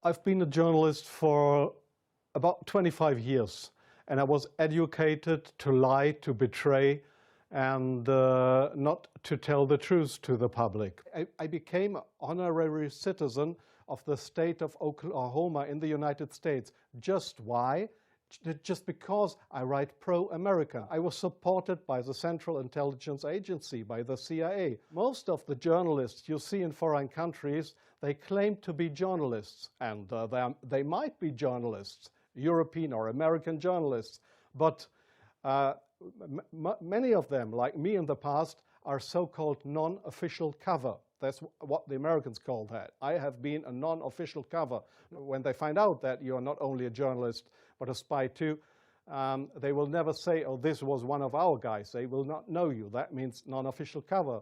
I've been a journalist for about 25 years, and I was educated to lie, to betray, and not to tell the truth to the public. I became an honorary citizen of the state of Oklahoma in the United States. Just why? Just because I write pro-America. I was supported by the Central Intelligence Agency, by the CIA. Most of the journalists you see in foreign countries, they claim to be journalists, and they might be journalists, European or American journalists, but many of them, like me in the past, are so-called non-official cover. That's what the Americans call that. I have been a non-official cover. When they find out that you are not only a journalist, but a spy too, they will never say, oh, this was one of our guys. They will not know you. That means non-official cover.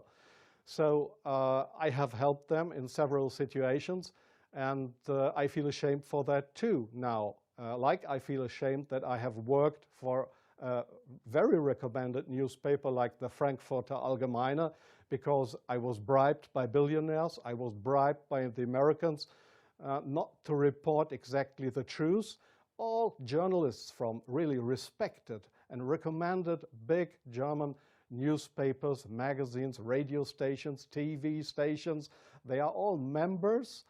So I have helped them in several situations, and I feel ashamed for that too now. Like I feel ashamed that I have worked for a very recommended newspaper like the Frankfurter Allgemeine, because I was bribed by billionaires, I was bribed by the Americans not to report exactly the truth. All journalists from really respected and recommended big German newspapers, magazines, radio stations, TV stations, they are all members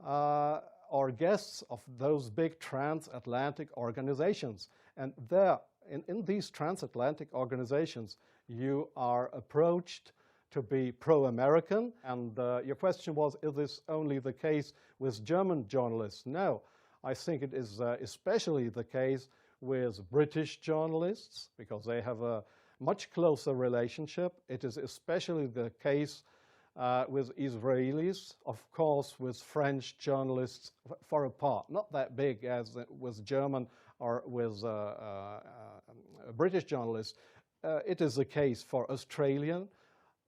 or guests of those big transatlantic organizations. And there, in these transatlantic organizations, you are approached to be pro-American. And your question was, is this only the case with German journalists? No, I think it is especially the case with British journalists, because they have a much closer relationship. It is especially the case with Israelis, of course, with French journalists for a part, not that big as with German or with British journalists. It is the case for Australian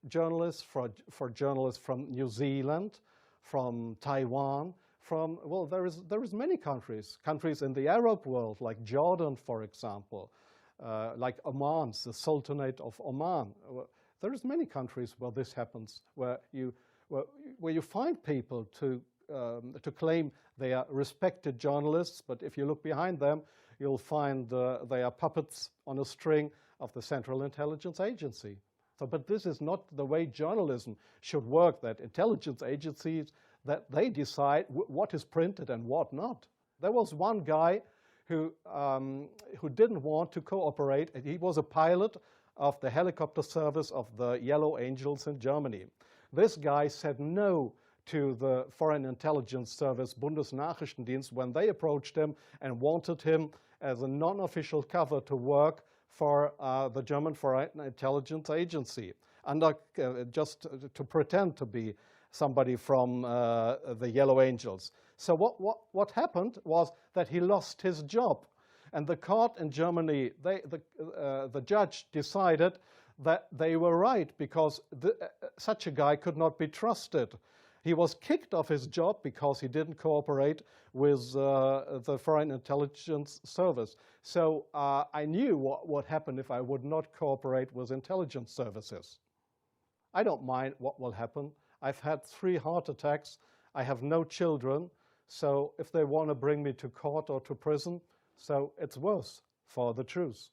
journalists, for journalists from New Zealand, from Taiwan, from, well, there is many countries in the Arab world, like Jordan, for example, like Oman, the Sultanate of Oman. There is many countries where this happens, where you find people to claim they are respected journalists, but if you look behind them, you'll find they are puppets on a string of the Central Intelligence Agency. So, but this is not the way journalism should work, that intelligence agencies, that they decide what is printed and what not. There was one guy who didn't want to cooperate. He was a pilot of the helicopter service of the Yellow Angels in Germany. This guy said no to the Foreign Intelligence Service, Bundesnachrichtendienst, when they approached him and wanted him as a non-official cover to work for the German Foreign Intelligence Agency, and just to pretend to be somebody from the Yellow Angels. So what happened was that he lost his job. And the court in Germany, the judge decided that they were right, because such a guy could not be trusted. He was kicked off his job because he didn't cooperate with the Foreign Intelligence Service. So I knew what would happen if I would not cooperate with intelligence services. I don't mind what will happen. I've had 3 heart attacks. I have no children. So if they want to bring me to court or to prison, so it's worse for the truth.